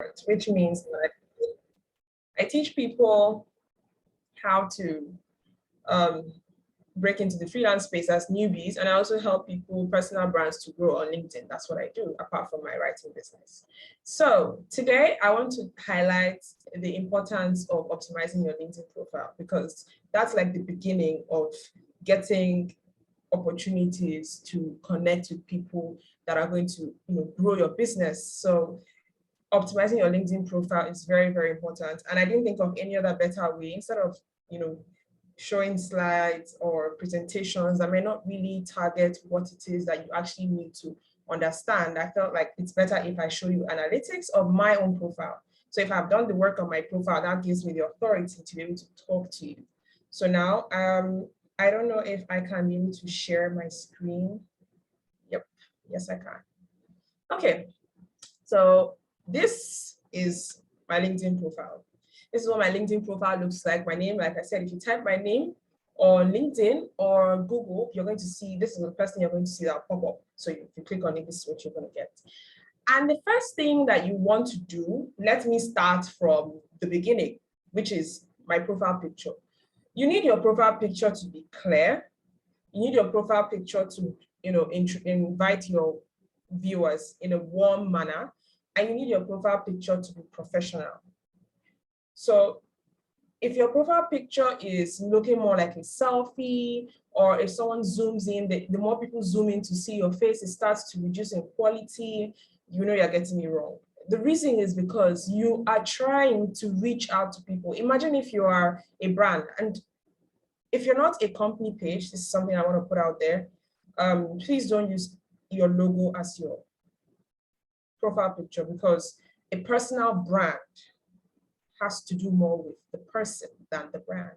expert, which means that I teach people how to break into the freelance space as newbies, and I also help people, personal brands, to grow on LinkedIn. That's what I do, apart from my writing business. So today I want to highlight the importance of optimizing your LinkedIn profile, because that's like the beginning of getting opportunities to connect with people that are going to, grow your business. So optimizing your LinkedIn profile is very, very important. And I didn't think of any other better way. Instead of, showing slides or presentations that may not really target what it is that you actually need to understand, I felt like it's better if I show you analytics of my own profile. So if I've done the work on my profile, that gives me the authority to be able to talk to you. So now, I don't know if I can be able to share my screen. Yep, yes, I can. Okay, so this is my LinkedIn profile. This is what my LinkedIn profile looks like. My name, like I said, if you type my name on LinkedIn or Google, you're going to see, this is the first thing you're going to see that pop up. So if you click on it, this is what you're going to get. And the first thing that you want to do, let me start from the beginning, which is my profile picture. You need your profile picture to be clear. You need your profile picture to, invite your viewers in a warm manner. And you need your profile picture to be professional. So if your profile picture is looking more like a selfie, or if someone zooms in, the more people zoom in to see your face, it starts to reduce in quality, you're getting it wrong. The reason is because you are trying to reach out to people. Imagine if you are a brand, and if you're not a company page, this is something I want to put out there, please don't use your logo as your profile picture, because a personal brand has to do more with the person than the brand.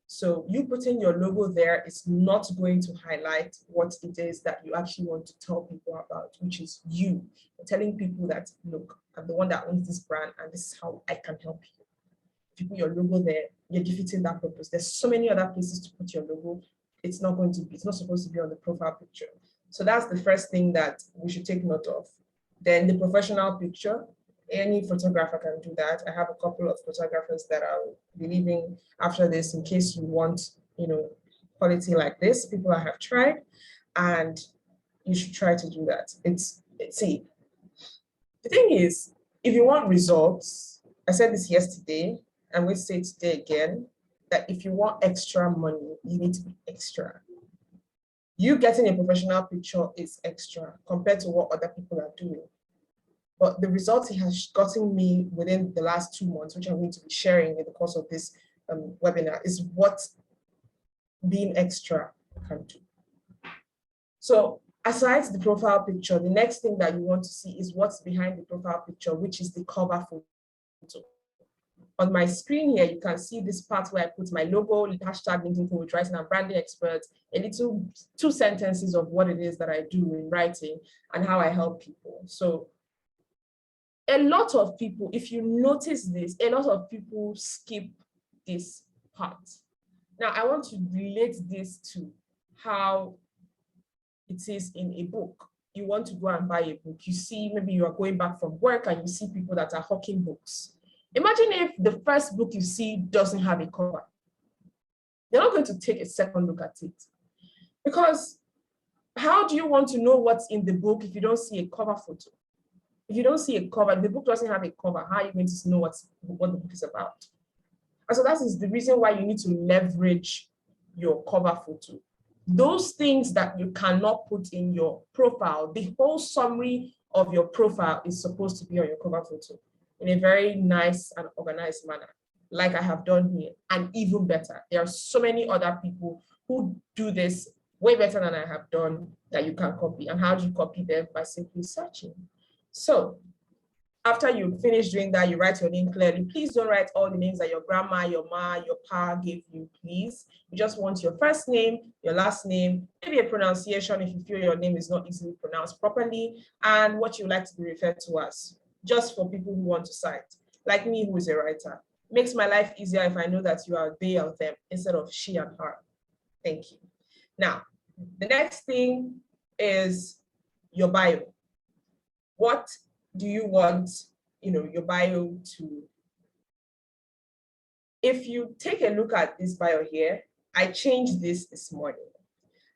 So you putting your logo there is not going to highlight what it is that you actually want to tell people about, which is you. You're telling people that, look, I'm the one that owns this brand, and this is how I can help you. If you put your logo there, you're defeating that purpose. There's so many other places to put your logo. It's not supposed to be on the profile picture. So that's the first thing that we should take note of. Then the professional picture. Any photographer can do that. I have a couple of photographers that I'll be leaving after this in case you want, quality like this, people I have tried, and you should try to do that. See, the thing is, if you want results, I said this yesterday, and we'll say it today again, that if you want extra money, you need to be extra. You getting a professional picture is extra compared to what other people are doing. But the results it has gotten me within the last 2 months, which I'm going to be sharing in the course of this webinar, is what being extra can do. So aside the profile picture, the next thing that you want to see is what's behind the profile picture, which is the cover photo. On my screen here, you can see this part where I put my logo, hashtag LinkedIn Coach Writing and Branding Expert, a little 2 sentences of what it is that I do in writing and how I help people. So a lot of people, if you notice this, a lot of people skip this part. Now, I want to relate this to how it is in a book. You want to go and buy a book. You see, maybe you are going back from work and you see people that are hawking books. Imagine if the first book you see doesn't have a cover. You're not going to take a second look at it. Because how do you want to know what's in the book if you don't see a cover photo? If you don't see a cover, the book doesn't have a cover, how are you going to know what the book is about? And so that is the reason why you need to leverage your cover photo. Those things that you cannot put in your profile, the whole summary of your profile is supposed to be on your cover photo in a very nice and organized manner, like I have done here, and even better. There are so many other people who do this way better than I have done that you can copy. And how do you copy them? By simply searching. So after you finish doing that, you write your name clearly. Please don't write all the names that your grandma, your ma, your pa gave you, please. You just want your first name, your last name, maybe a pronunciation if you feel your name is not easily pronounced properly, and what you like to be referred to as, just for people who want to cite. Like me, who is a writer. Makes my life easier if I know that you are they or them instead of she and her. Thank you. Now, the next thing is your bio. What do you want, your bio to. If you take a look at this bio here, I changed this morning.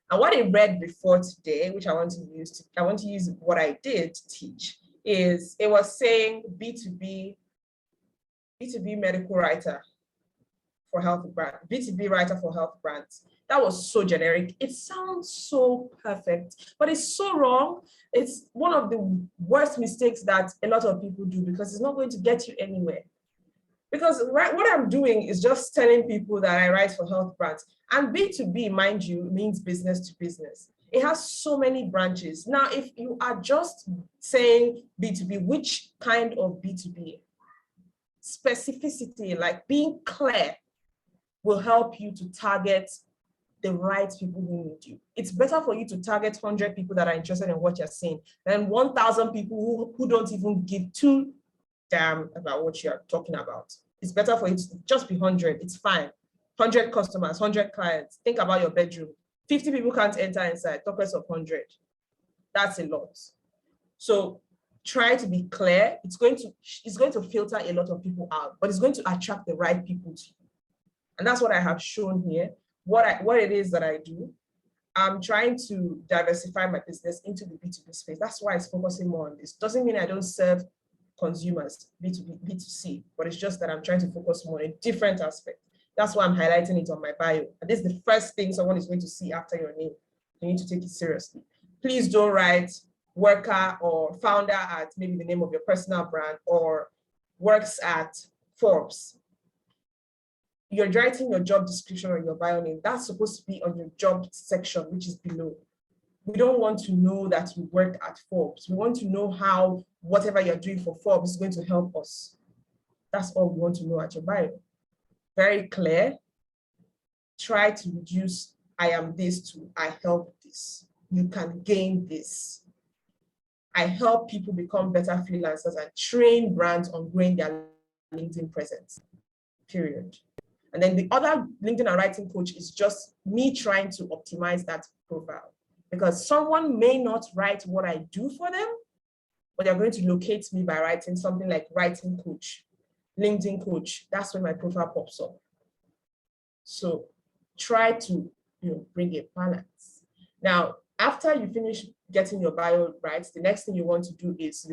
And what I read before today, which I want to use what I did to teach, is it was saying B2B medical writer for health brand, B2B writer for health brands. That was so generic. It sounds so perfect, but it's so wrong. It's one of the worst mistakes that a lot of people do because it's not going to get you anywhere. Because what I'm doing is just telling people that I write for health brands. And B2B, mind you, means business to business. It has so many branches. Now, if you are just saying B2B, which kind of B2B? Specificity, like being clear, will help you to target the right people who need you. It's better for you to target 100 people that are interested in what you're saying than 1,000 people who don't even give two damn about what you're talking about. It's better for you to just be 100. It's fine. 100 customers, 100 clients. Think about your bedroom. 50 people can't enter inside. Talk less of 100. That's a lot. So try to be clear. It's going to filter a lot of people out, but it's going to attract the right people to you. And that's what I have shown here. What it is that I do. I'm trying to diversify my business into the B2B space. That's why it's focusing more on this. Doesn't mean I don't serve consumers, B2B, B2C, but it's just that I'm trying to focus more on a different aspect. That's why I'm highlighting it on my bio. And this is the first thing someone is going to see after your name. You need to take it seriously. Please don't write worker or founder at maybe the name of your personal brand or works at Forbes. You're writing your job description or your bio name. That's supposed to be on your job section, which is below. We don't want to know that you work at Forbes. We want to know how whatever you're doing for Forbes is going to help us. That's all we want to know at your bio. Very clear. Try to reduce I am this to I help this. You can gain this. I help people become better freelancers and train brands on growing their LinkedIn presence, period. And then the other LinkedIn and writing coach is just me trying to optimize that profile. Because someone may not write what I do for them, but they're going to locate me by writing something like writing coach, LinkedIn coach. That's when my profile pops up. So try to bring a balance. Now, after you finish getting your bio right, the next thing you want to do is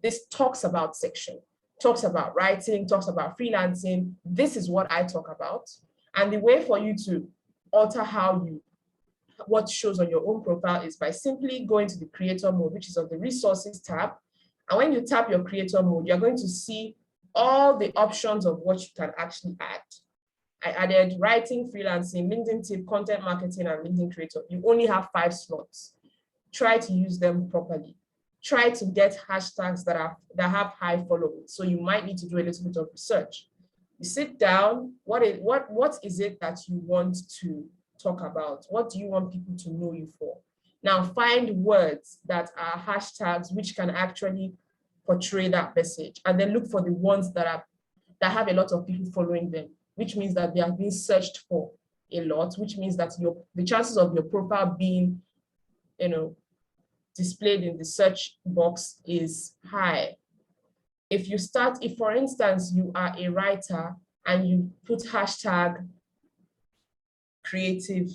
this talks about section. Talks about writing, talks about freelancing. This is what I talk about. And the way for you to alter what shows on your own profile is by simply going to the creator mode, which is on the resources tab. And when you tap your creator mode, you're going to see all the options of what you can actually add. I added writing, freelancing, LinkedIn tip, content marketing, and LinkedIn creator. You only have 5 slots. Try to use them properly. Try to get hashtags that have high following. So you might need to do a little bit of research. You sit down, what is it that you want to talk about? What do you want people to know you for? Now find words that are hashtags which can actually portray that message, and then look for the ones that have a lot of people following them, which means that they are being searched for a lot, which means that the chances of your profile being, displayed in the search box is high. If for instance, you are a writer and you put hashtag creative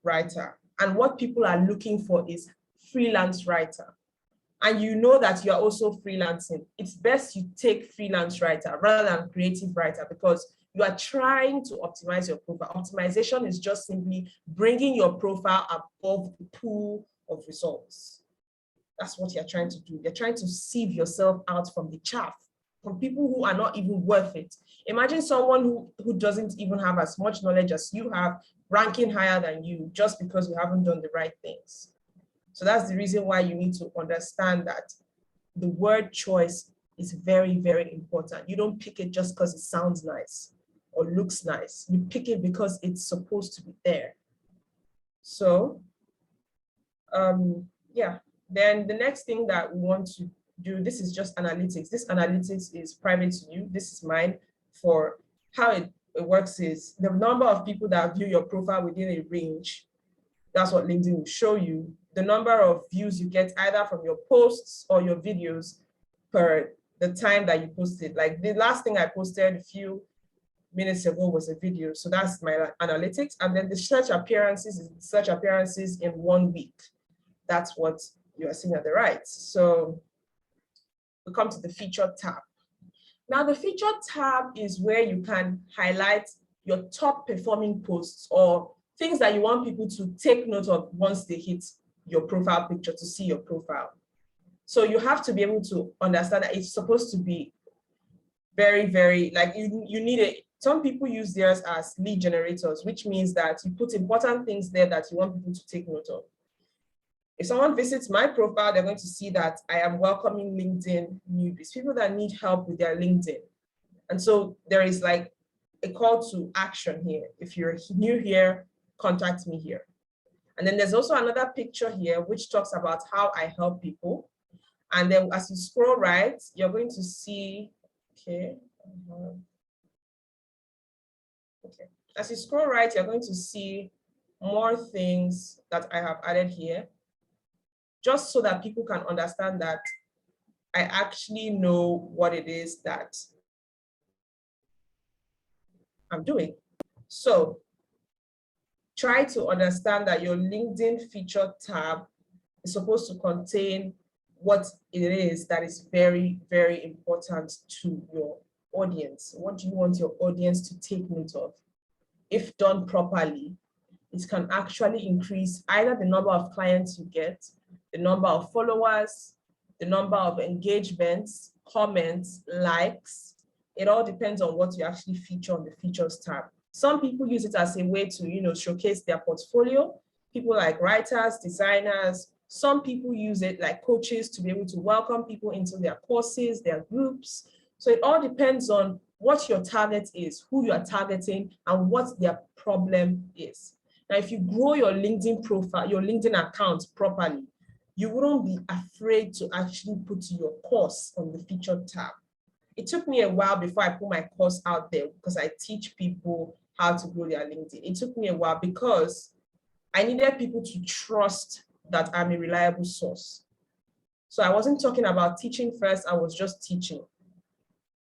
writer, and what people are looking for is freelance writer, and you know that you're also freelancing, it's best you take freelance writer rather than creative writer, because you are trying to optimize your profile. Optimization is just simply bringing your profile above the pool of results. That's what you're trying to do. You're trying to sieve yourself out from the chaff, from people who are not even worth it. Imagine someone who doesn't even have as much knowledge as you have, ranking higher than you, just because you haven't done the right things. So that's the reason why you need to understand that the word choice is very, very important. You don't pick it just because it sounds nice or looks nice. You pick it because it's supposed to be there. So, yeah. Then the next thing that we want to do, this is just analytics. This analytics is private to you. This is mine. For how it works is the number of people that view your profile within a range. That's what LinkedIn will show you. The number of views you get either from your posts or your videos per the time that you posted. Like the last thing I posted a few minutes ago was a video. So that's my analytics. And then the search appearances is search appearances in 1 week. That's what you are seeing at the right. So we come to the featured tab. Now the featured tab is where you can highlight your top performing posts or things that you want people to take note of once they hit your profile picture to see your profile. So you have to be able to understand that it's supposed to be very, very, like you need it. Some people use theirs as lead generators, which means that you put important things there that you want people to take note of. If someone visits my profile, they're going to see that I am welcoming LinkedIn newbies, people that need help with their LinkedIn. And so there is like a call to action here. If you're new here, contact me here. And then there's also another picture here, which talks about how I help people. And then as you scroll right, you're going to see, okay. As you scroll right, you're going to see more things that I have added here, just so that people can understand that I actually know what it is that I'm doing. So try to understand that your LinkedIn featured tab is supposed to contain what it is that is very, very important to your audience. What do you want your audience to take note of? If done properly, it can actually increase either the number of clients you get, the number of followers, the number of engagements, comments, likes. It all depends on what you actually feature on the features tab. Some people use it as a way to, showcase their portfolio. People like writers, designers. Some people use it like coaches to be able to welcome people into their courses, their groups. So it all depends on what your target is, who you are targeting, and what their problem is. Now, if you grow your LinkedIn profile, your LinkedIn account properly, you wouldn't be afraid to actually put your course on the featured tab. It took me a while before I put my course out there because I teach people how to grow their LinkedIn. It took me a while because I needed people to trust that I'm a reliable source. So I wasn't talking about teaching first, I was just teaching.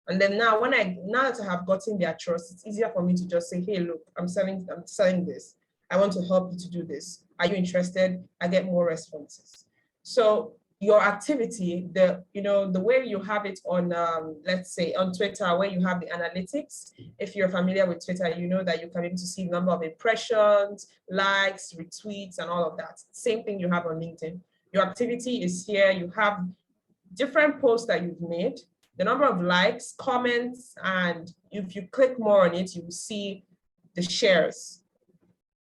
And then now that I have gotten their trust, it's easier for me to just say, hey, look, I'm selling this. I want to help you to do this. Are you interested? I get more responses. So your activity, the way you have it on, let's say on Twitter, where you have the analytics, if you're familiar with Twitter, you know that you can be able to see the number of impressions, likes, retweets, and all of that. Same thing you have on LinkedIn. Your activity is here. You have different posts that you've made, the number of likes, comments, and if you click more on it, you will see the shares,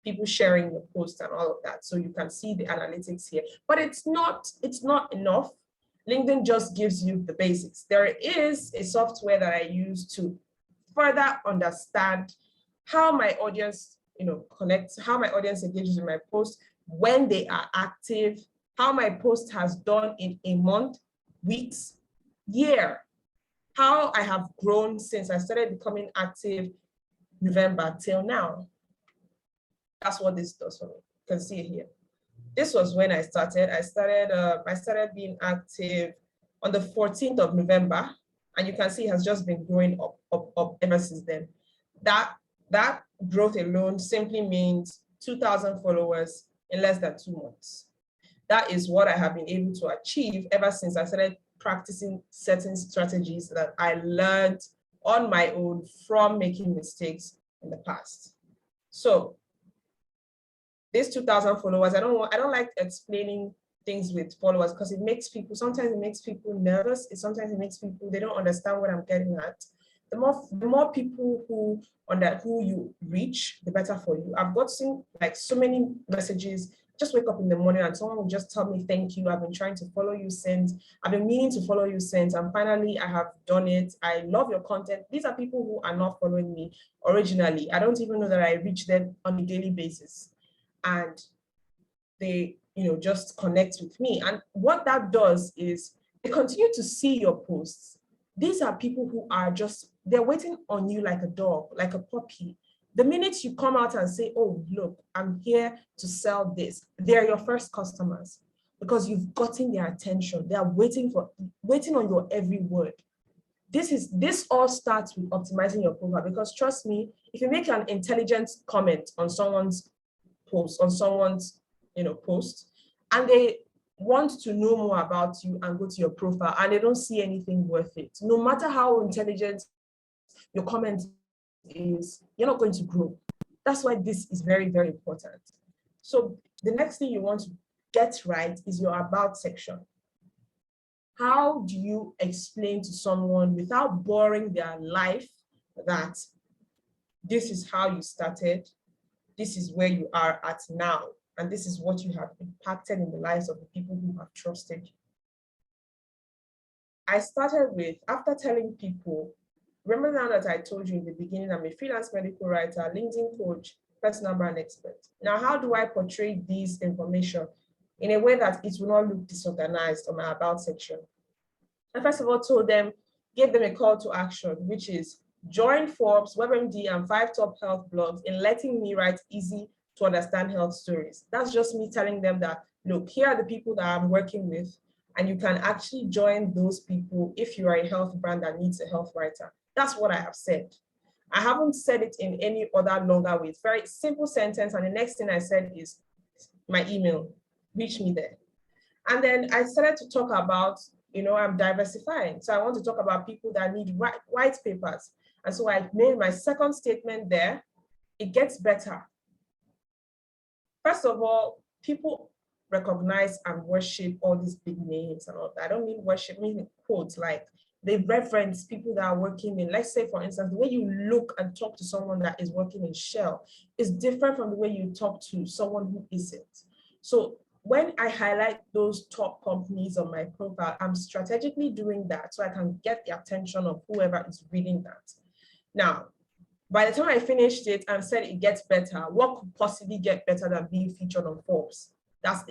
people sharing your post and all of that. So you can see the analytics here, but it's not enough. LinkedIn just gives you the basics. There is a software that I use to further understand how my audience, connects, how my audience engages with my post, when they are active, how my post has done in a month, weeks, year, how I have grown since I started becoming active November till now. That's what this does for me. You can see it here. This was when I started. I started being active on the 14th of November, and you can see it has just been growing up ever since then. That growth alone simply means 2,000 followers in less than 2 months. That is what I have been able to achieve ever since I started practicing certain strategies that I learned on my own from making mistakes in the past. So these 2,000 followers, I don't like explaining things with followers because sometimes it makes people nervous. Sometimes it makes people, they don't understand what I'm getting at. The more people who you reach, the better for you. I've gotten like so many messages. Just wake up in the morning and someone will just tell me, thank you. I've been trying to follow you since. I've been meaning to follow you since. And finally, I have done it. I love your content. These are people who are not following me originally. I don't even know that I reach them on a daily basis. And they, just connect with me. And what that does is they continue to see your posts. These are people who are they're waiting on you like a dog, like a puppy. The minute you come out and say, oh, look, I'm here to sell this, they're your first customers. because you've gotten their attention. They are waiting on your every word. This all starts with optimizing your profile, because trust me, if you make an intelligent comment on someone's post, post, and they want to know more about you and go to your profile and they don't see anything worth it, no matter how intelligent your comment is, you're not going to grow. That's why this is very, very important. So the next thing you want to get right is your about section. How do you explain to someone without boring their life that this is how you started, this is where you are at now, and this is what you have impacted in the lives of the people who have trusted you? I started with, after telling people, remember now that I told you in the beginning, I'm a freelance medical writer, LinkedIn coach, personal brand expert. Now, how do I portray this information in a way that it will not look disorganized on my about section? I first of all told them, gave them a call to action, which is join Forbes, WebMD, and 5 top health blogs in letting me write easy to understand health stories. That's just me telling them that, look, here are the people that I'm working with, and you can actually join those people if you are a health brand that needs a health writer. That's what I have said. I haven't said it in any other longer way. It's a very simple sentence, and the next thing I said is my email, reach me there. And then I started to talk about, I'm diversifying. So I want to talk about people that need white papers. And so I made my second statement there. It gets better. First of all, people recognize and worship all these big names and all that. I don't mean worship, I mean quotes, like they reference people that are working in, let's say, for instance, the way you look and talk to someone that is working in Shell is different from the way you talk to someone who isn't. So when I highlight those top companies on my profile, I'm strategically doing that so I can get the attention of whoever is reading that. Now, by the time I finished it and said it gets better, what could possibly get better than being featured on Forbes? That's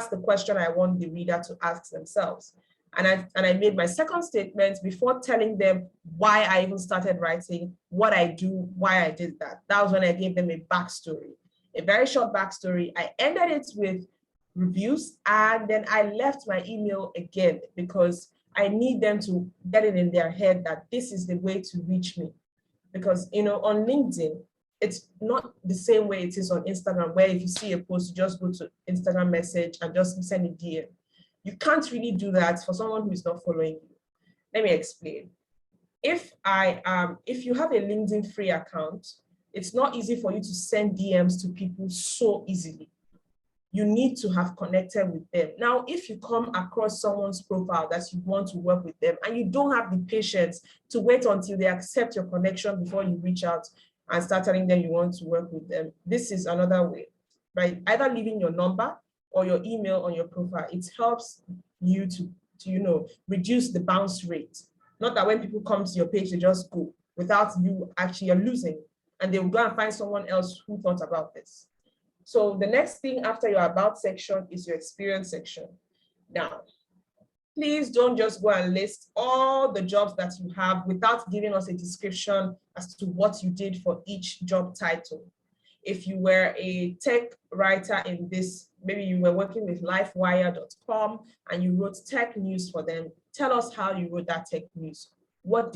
the question I want the reader to ask themselves. And I made my second statement before telling them why I even started writing, what I do, why I did that. That was when I gave them a backstory, a very short backstory. I ended it with reviews, and then I left my email again because I need them to get it in their head that this is the way to reach me. Because on LinkedIn, it's not the same way it is on Instagram, where if you see a post, you just go to Instagram message and just send a DM. You can't really do that for someone who is not following you. Let me explain. If you have a LinkedIn free account, it's not easy for you to send DMs to people so easily. You need to have connected with them. Now, if you come across someone's profile that you want to work with them and you don't have the patience to wait until they accept your connection before you reach out and start telling them you want to work with them, this is another way, right? Either leaving your number or your email on your profile. It helps you to reduce the bounce rate. Not that when people come to your page, they just go without you actually are losing, and they will go and find someone else who thought about this. So the next thing after your about section is your experience section. Now, please don't just go and list all the jobs that you have without giving us a description as to what you did for each job title. If you were a tech writer in this, maybe you were working with livewire.com and you wrote tech news for them, tell us how you wrote that tech news. What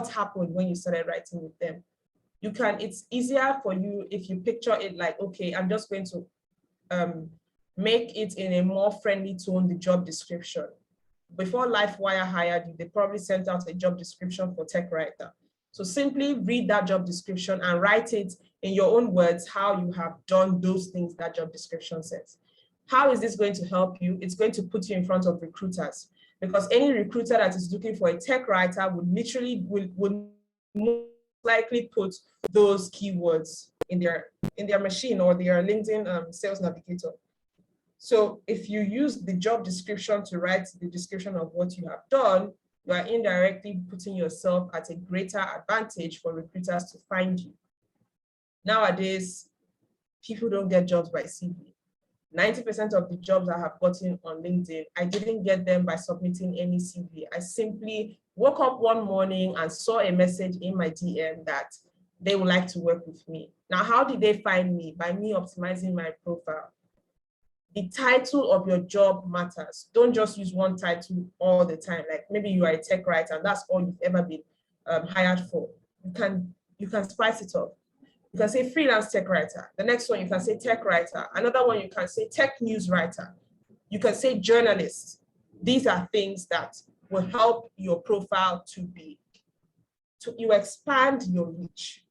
happened when you started writing with them? It's easier for you if you picture it like, okay, I'm just going to make it in a more friendly tone, the job description. Before LifeWire hired you, they probably sent out a job description for tech writer. So simply read that job description and write it in your own words, how you have done those things that job description says. How is this going to help you? It's going to put you in front of recruiters, because any recruiter that is looking for a tech writer would most likely put those keywords in their machine or their LinkedIn sales navigator. So if you use the job description to write the description of what you have done, you are indirectly putting yourself at a greater advantage for recruiters to find you. Nowadays, people don't get jobs by CV. 90% of the jobs I have gotten on LinkedIn, I didn't get them by submitting any CV. I simply woke up one morning and saw a message in my DM that they would like to work with me. Now, how did they find me? By me optimizing my profile. the title of your job matters. Don't just use one title all the time. Like maybe you are a tech writer and that's all you've ever been hired for. You can spice it up. You can say freelance tech writer. The next one you can say tech writer. Another one you can say tech news writer. You can say journalist. These are things that will help your profile to you expand your reach.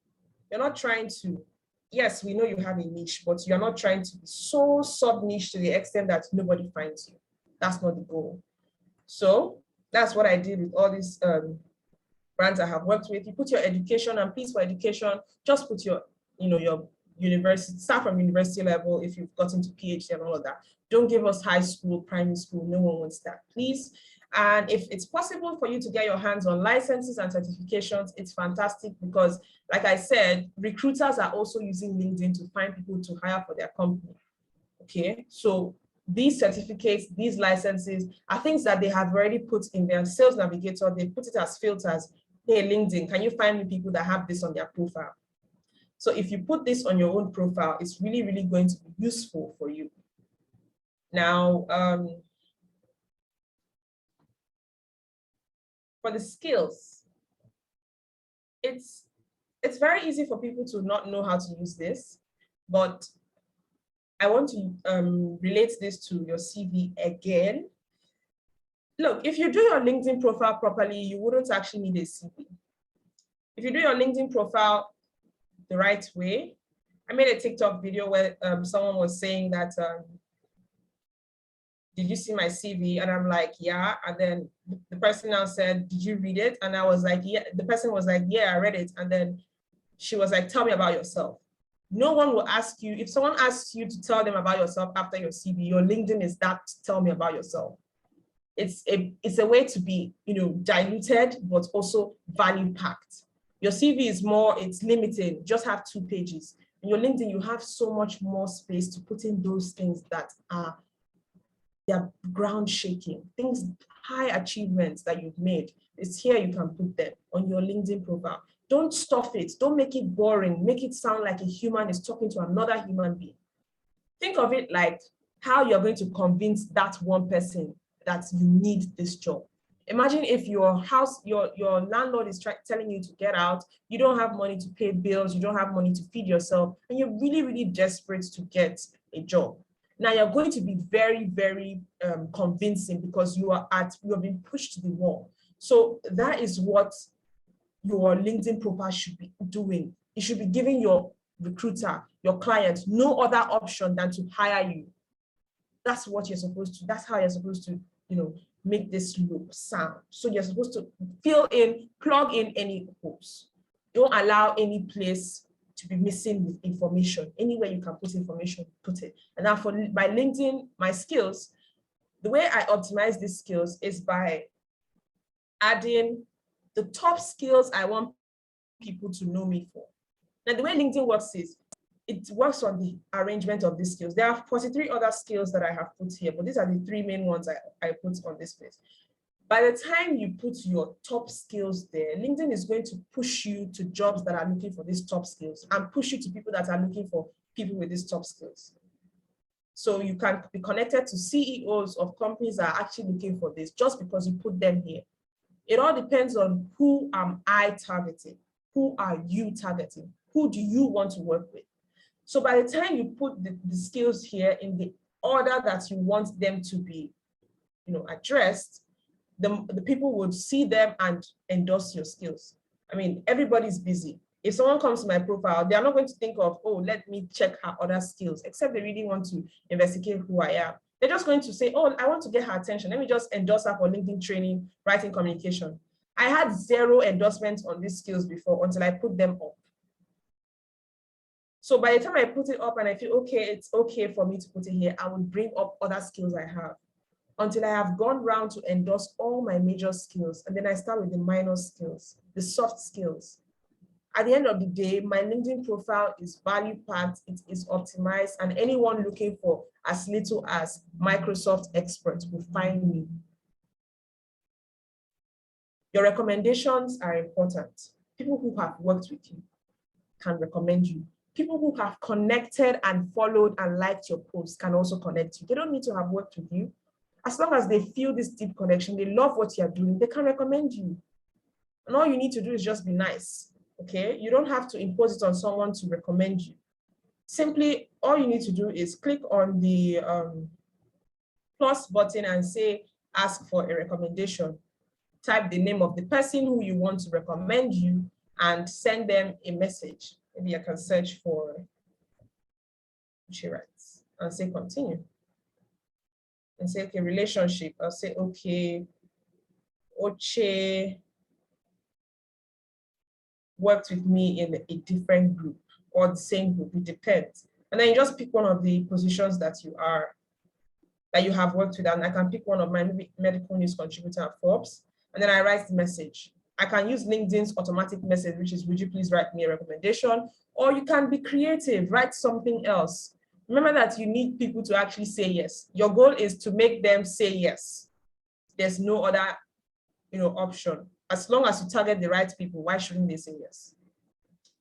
You're not trying to, yes, we know you have a niche, but you're not trying to be so sub-niche to the extent that nobody finds you. That's not the goal. So that's what I did with all these brands I have worked with. You put your education, and please, for education, just put your, your university, start from university level if you've gotten to PhD and all of that. Don't give us high school, primary school, no one wants that, please. And if it's possible for you to get your hands on licenses and certifications, it's fantastic because, like I said, recruiters are also using LinkedIn to find people to hire for their company. Okay, so these certificates, these licenses are things that they have already put in their sales navigator. They put it as filters. Hey, LinkedIn, can you find me people that have this on their profile? So if you put this on your own profile, it's really, really going to be useful for you. Now, for the skills, it's very easy for people to not know how to use this, but I want to relate this to your CV again. Look, if you do your LinkedIn profile properly, you wouldn't actually need a CV. If you do your LinkedIn profile the right way, I made a TikTok video where someone was saying that, did you see my CV? And I'm like, yeah. And then the person now said, did you read it? And I was like, yeah. The person was like, yeah, I read it. And then she was like, tell me about yourself. No one will ask you, if someone asks you to tell them about yourself after your CV, your LinkedIn is that, tell me about yourself. It's a way to be, diluted, but also value packed. Your CV is more, it's limited, just have 2 pages. In your LinkedIn, you have so much more space to put in those things that are, they're ground shaking, things, high achievements that you've made. It's here you can put them on your LinkedIn profile. Don't stuff it. Don't make it boring. Make it sound like a human is talking to another human being. Think of it like how you're going to convince that one person that you need this job. Imagine if your house, your landlord is telling you to get out, you don't have money to pay bills, you don't have money to feed yourself, and you're really, really desperate to get a job. Now you're going to be very, very convincing because you are being pushed to the wall. So that is what your LinkedIn profile should be doing. It should be giving your recruiter, your client, no other option than to hire you. That's what you're supposed to, that's how you're supposed to, make this look sound. So you're supposed to plug in any holes. Don't allow any place to be missing with information. Anywhere you can put information, put it. And now for my LinkedIn, my skills, the way I optimize these skills is by adding the top skills I want people to know me for. Now, the way LinkedIn works is, it works on the arrangement of these skills. There are 43 other skills that I have put here, but these are the 3 main ones I put on this page. By the time you put your top skills there, LinkedIn is going to push you to jobs that are looking for these top skills and push you to people that are looking for people with these top skills. So you can be connected to CEOs of companies that are actually looking for this just because you put them here. It all depends on who am I targeting? Who are you targeting? Who do you want to work with? So by the time you put the skills here in the order that you want them to be, addressed, the people would see them and endorse your skills. I mean, everybody's busy. If someone comes to my profile, they are not going to think of, oh, let me check her other skills, except they really want to investigate who I am. They're just going to say, oh, I want to get her attention. Let me just endorse her for LinkedIn training, writing, communication. I had 0 endorsements on these skills before until I put them up. So by the time I put it up and I feel, okay, it's okay for me to put it here, I will bring up other skills I have until I have gone round to endorse all my major skills. And then I start with the minor skills, the soft skills. At the end of the day, my LinkedIn profile is value packed, it is optimized, and anyone looking for as little as Microsoft expert will find me. Your recommendations are important. People who have worked with you can recommend you. people who have connected and followed and liked your posts can also connect you. They don't need to have worked with you. As long as they feel this deep connection, they love what you're doing, they can recommend you. And all you need to do is just be nice, okay? You don't have to impose it on someone to recommend you. Simply, all you need to do is click on the plus button and say, ask for a recommendation. Type the name of the person who you want to recommend you and send them a message. Maybe I can search for Uche Writes and say continue. And say, okay, relationship. I'll say, okay, Uche worked with me in a different group or the same group, it depends. And then you just pick one of the positions that you have worked with, and I can pick one of my medical news contributor at Forbes, and then I write the message. I can use LinkedIn's automatic message, which is, would you please write me a recommendation? Or you can be creative, write something else. Remember that you need people to actually say yes. Your goal is to make them say yes. There's no other, option. As long as you target the right people, why shouldn't they say yes?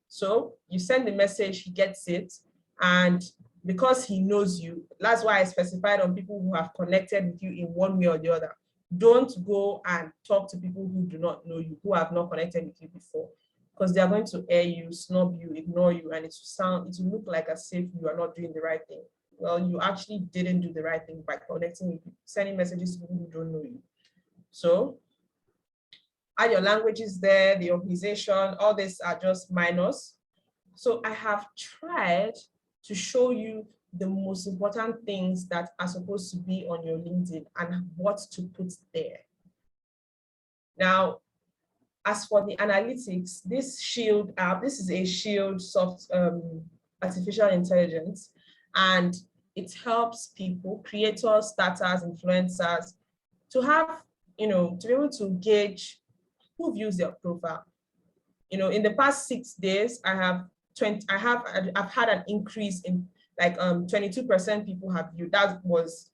So you send the message, he gets it, and because he knows you, that's why I specified on people who have connected with you in one way or the other. Don't go and talk to people who do not know you, who have not connected with you before, because they are going to air you, snub you, ignore you, and it will look like as if you are not doing the right thing. Well, you actually didn't do the right thing by connecting with people, sending messages to people who don't know you. So add your languages there, the organization, all these are just minors. So I have tried to show you the most important things that are supposed to be on your LinkedIn and what to put there. Now, as for the analytics, this Shield app, this is a Shield soft artificial intelligence, and it helps people, creators, starters, influencers, to have, to be able to gauge who views their profile. In the past 6 days, I've had an increase in like 22% people have viewed. That was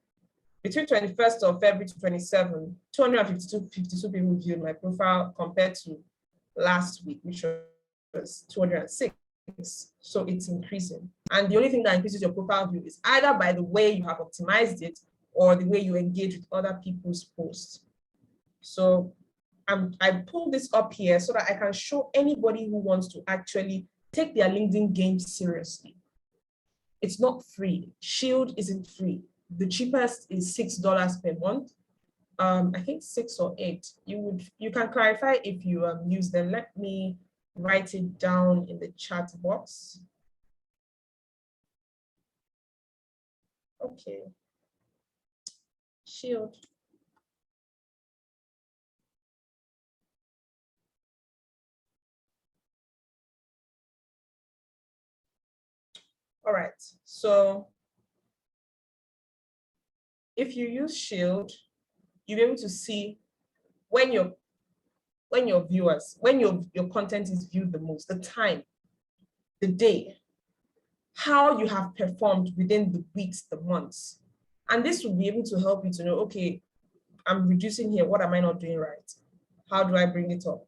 between 21st of February to 27, 252 people viewed my profile compared to last week, which was 206. So it's increasing. And the only thing that increases your profile view is either by the way you have optimized it or the way you engage with other people's posts. So I pulled this up here so that I can show anybody who wants to actually take their LinkedIn game seriously. It's not free. Shield isn't free. The cheapest is $6 per month. I think 6 or 8. You can clarify if you use them. Let me write it down in the chat box. Okay. Shield. All right, so if you use Shield, you'll be able to see when your content is viewed the most, the time, the day, how you have performed within the weeks, the months. And this will be able to help you to know, okay, I'm reducing here, what am I not doing right? How do I bring it up?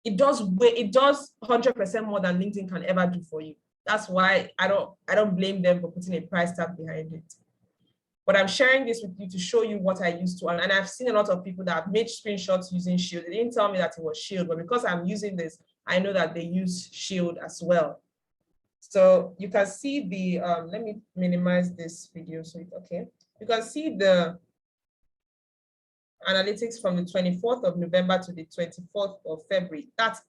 It does 100% more than LinkedIn can ever do for you. That's why I don't blame them for putting a price tag behind it. But I'm sharing this with you to show you what I used to, and I've seen a lot of people that have made screenshots using Shield. They didn't tell me that it was Shield, but because I'm using this, I know that they use Shield as well. So you can see the, let me minimize this video so okay. You can see the analytics from the 24th of November to the 24th of February. That's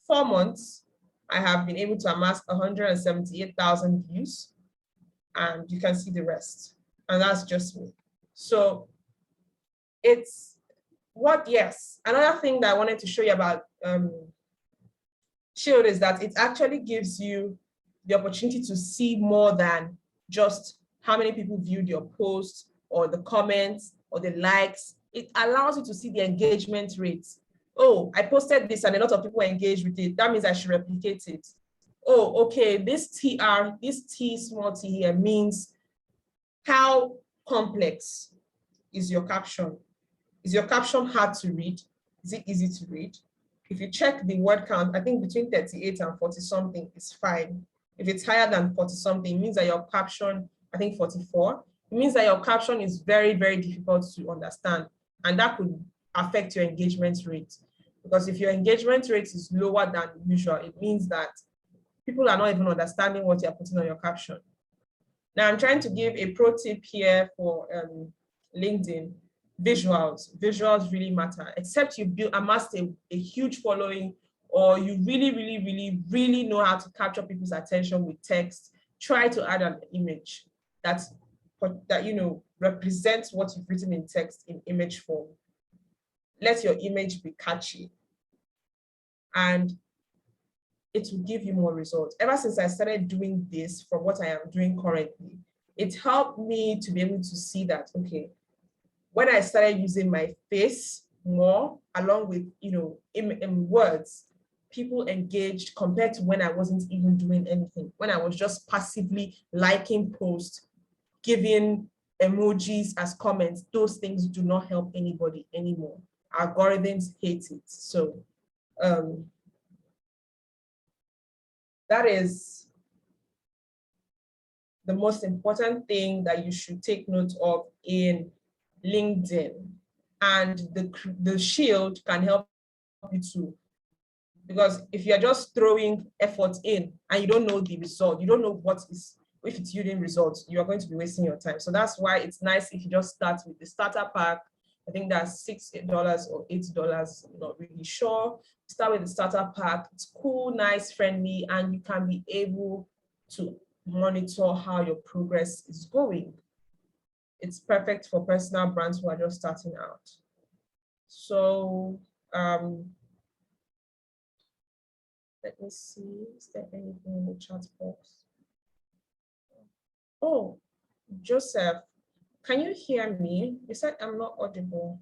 4 months. I have been able to amass 178,000 views, and you can see the rest. And that's just me. So it's yes. Another thing that I wanted to show you about Shield is that it actually gives you the opportunity to see more than just how many people viewed your post or the comments or the likes. It allows you to see the engagement rates. Oh, I posted this and a lot of people engaged with it. That means I should replicate it. Oh, okay, this TR, this T small t here means how complex is your caption? Is your caption hard to read? Is it easy to read? if you check the word count, I think between 38 and 40 something is fine. If it's higher than 40 something, it means that your caption, I think 44, it means that your caption is very, very difficult to understand. And that could affect your engagement rate. Because if your engagement rate is lower than usual, it means that people are not even understanding what you're putting on your caption. Now I'm trying to give a pro tip here for LinkedIn. Visuals. Visuals really matter, except you amassed a huge following, or you really know how to capture people's attention with text. Try to add an image that represents what you've written in text in image form. Let your image be catchy, and it will give you more results. Ever since I started doing this, from what I am doing currently, it helped me to be able to see that, okay, when I started using my face more, along with, in words, people engaged compared to when I wasn't even doing anything, when I was just passively liking posts, giving emojis as comments. Those things do not help anybody anymore. Algorithms hate it. So that is the most important thing that you should take note of in LinkedIn. And the shield can help you too. Because if you're just throwing effort in and you don't know the result, you don't know if it's yielding results, you are going to be wasting your time. So that's why it's nice if you just start with the starter pack. I think that's $6 or $8, I'm not really sure. Start with the starter pack. It's cool, nice, friendly, and you can be able to monitor how your progress is going. It's perfect for personal brands who are just starting out. So let me see, is there anything in the chat box? Oh, Joseph, can you hear me? You said I'm not audible.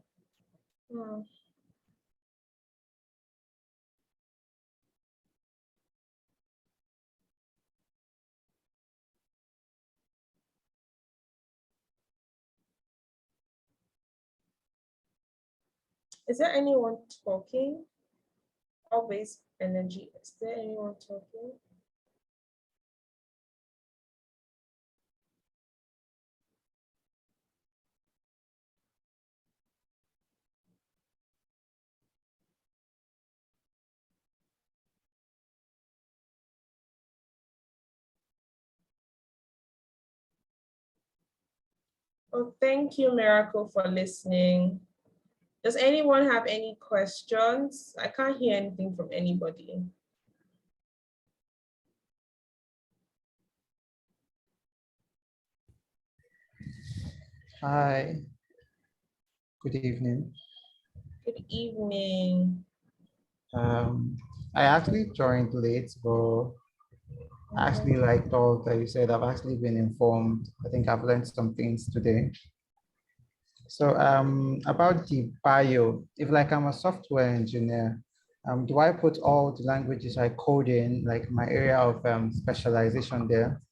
Is there anyone talking? Always energy. Is there anyone talking? Oh, thank you, Miracle, for listening. Does anyone have any questions? I can't hear anything from anybody. Hi. Good evening. Good evening. I actually joined late, but I actually liked all that you said. I've actually been informed. I think I've learned some things today. So about the bio, if like I'm a software engineer, do I put all the languages I code in, like my area of specialization there?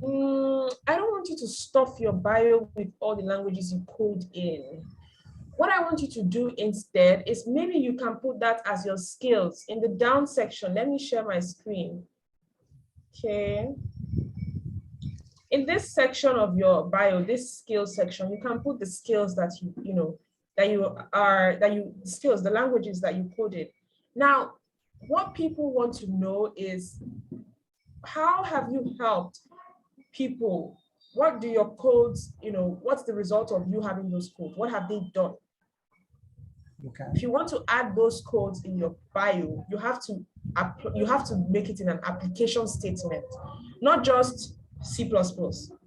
I don't want you to stuff your bio with all the languages you code in. What I want you to do instead is maybe you can put that as your skills in the down section. Let me share my screen. Okay. In this section of your bio, this skills section, you can put the skills that skills, the languages that you coded. Now, what people want to know is, how have you helped people? What do your codes, what's the result of you having those codes? What have they done? Okay. If you want to add those codes in your bio, you have to make it in an application statement, not just C++,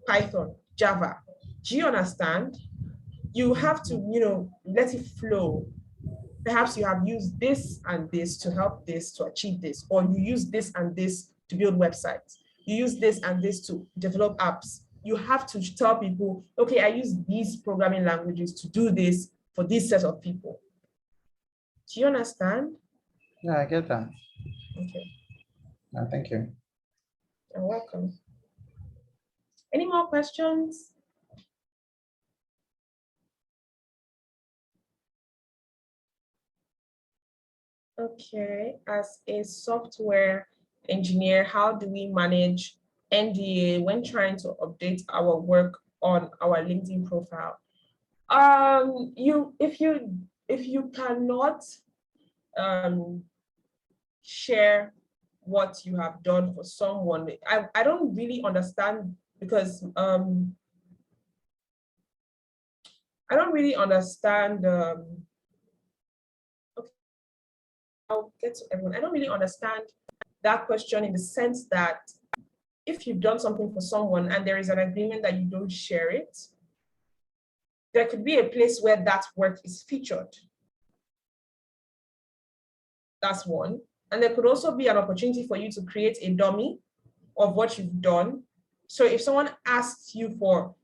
Python, Java. Do you understand? You have to, let it flow. Perhaps you have used this and this to help this to achieve this, or you use this and this to build websites. You use this and this to develop apps. You have to tell people, okay, I use these programming languages to do this for this set of people. Do you understand? Yeah, I get that. Okay. Thank you. You're welcome. Any more questions? Okay, as a software engineer, how do we manage NDA when trying to update our work on our LinkedIn profile? If you cannot share what you have done for someone, I don't really understand, because I don't really understand. Okay, I'll get to everyone. I don't really understand that question, in the sense that if you've done something for someone and there is an agreement that you don't share it, there could be a place where that work is featured. That's one. And there could also be an opportunity for you to create a dummy of what you've done. So if someone asks you for,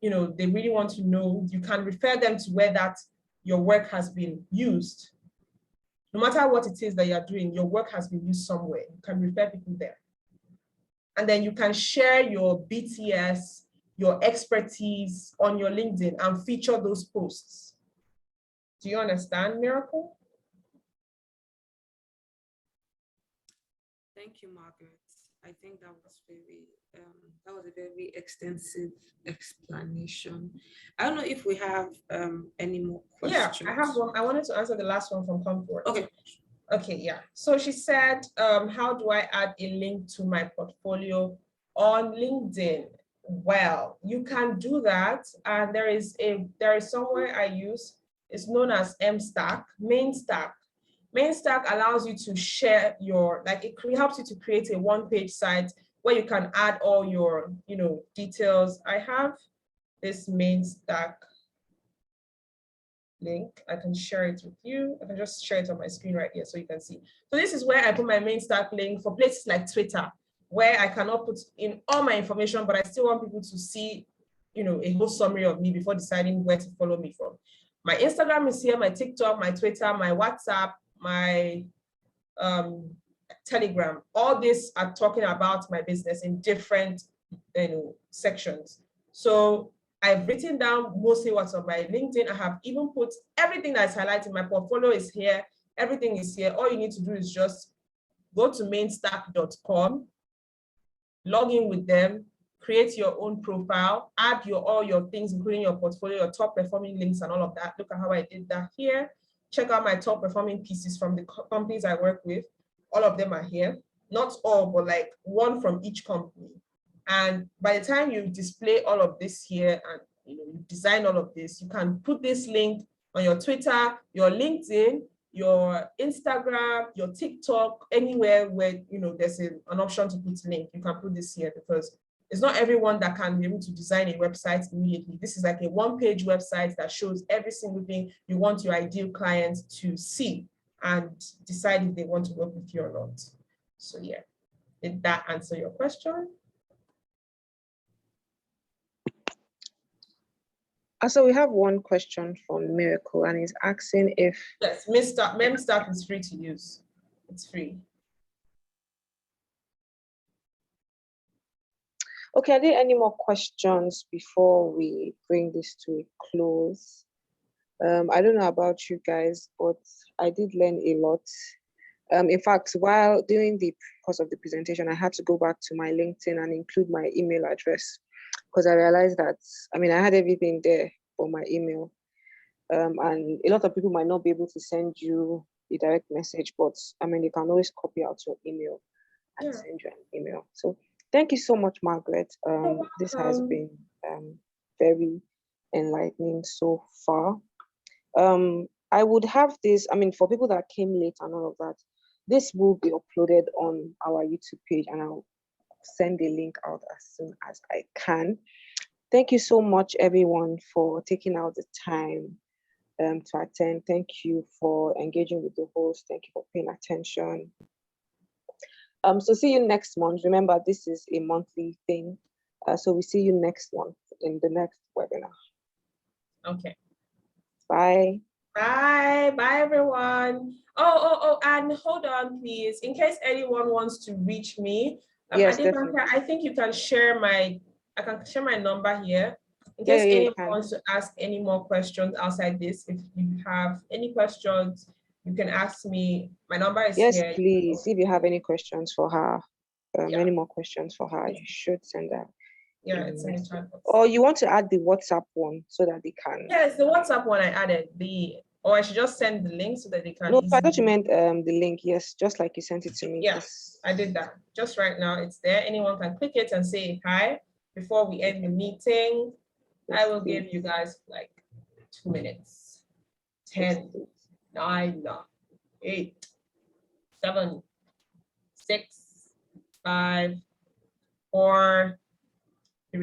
they really want to know, you can refer them to where that your work has been used. No matter what it is that you're doing, your work has been used somewhere. You can refer people there. And then you can share your BTS, your expertise on your LinkedIn and feature those posts. Do you understand, Miracle? Thank you, Margaret. I think that was a very extensive explanation. I don't know if we have any more questions. Yeah, I have one. I wanted to answer the last one from Comfort. Okay. Okay, yeah. So she said, how do I add a link to my portfolio on LinkedIn? Well, you can do that. And there is somewhere I use, it's known as MStack, MainStack. MainStack allows you to share it helps you to create a one-page site where you can add all your, details. I have this MainStack link. I can share it with you. I can just share it on my screen right here so you can see. So this is where I put my MainStack link for places like Twitter, where I cannot put in all my information, but I still want people to see, a whole summary of me before deciding where to follow me from. My Instagram is here, my TikTok, my Twitter, my WhatsApp, my Telegram. All this are talking about my business in different sections. So I've written down mostly what's on my LinkedIn. I have even put everything that's highlighted. My portfolio is here. Everything is here. All you need to do is just go to mainstack.com, log in with them, create your own profile, add all your things, including your portfolio, your top performing links and all of that. Look at how I did that here. Check out my top performing pieces from the companies I work with. All of them are here. Not all, but like one from each company. And by the time you display all of this here and you design all of this, you can put this link on your Twitter, your LinkedIn, your Instagram, your TikTok, anywhere where there's an option to put link. You can put this here, because it's not everyone that can be able to design a website immediately. This is like a one-page website that shows every single thing you want your ideal client to see and decide if they want to work with you or not. So yeah, did that answer your question? So we have one question from Miracle, and he's asking if... Yes, MemStack is free to use. It's free. Okay, are there any more questions before we bring this to a close? I don't know about you guys, but I did learn a lot. In fact, while doing the course of the presentation, I had to go back to my LinkedIn and include my email address, because I realized that, I had everything there for my email. And a lot of people might not be able to send you a direct message, but they can always copy out your email and send you an email. So thank you so much, Margaret. This has been very enlightening so far. I would have this, for people that came late and all of that, this will be uploaded on our YouTube page, and I'll send the link out as soon as I can. Thank you so much, everyone, for taking out the time to attend. Thank you for engaging with the host. Thank you for paying attention. So see you next month. Remember, this is a monthly thing. So we see you next month in the next webinar. Okay. Bye. Bye. Bye, everyone. Oh, and hold on, please. In case anyone wants to reach me, yes, I think you can share I can share my number here. In case anyone wants to ask any more questions outside this, if you have any questions, You can ask me. My number is Yes, here. please. If you have any questions for her, Yeah. any more questions for her, you should send that. Yeah, it's in the chat box. Or you want to add the WhatsApp one so that they can. Yeah, it's the WhatsApp one I added. Or I should just send the link so that they can. No, I thought you easily- meant the link. Yes, just like you sent it to me. Yes, I did that. Just right now, it's there. Anyone can click it and say hi before we end the meeting. I will give you guys like 2 minutes. 10, 9, 8, 7, 6, 5, 4,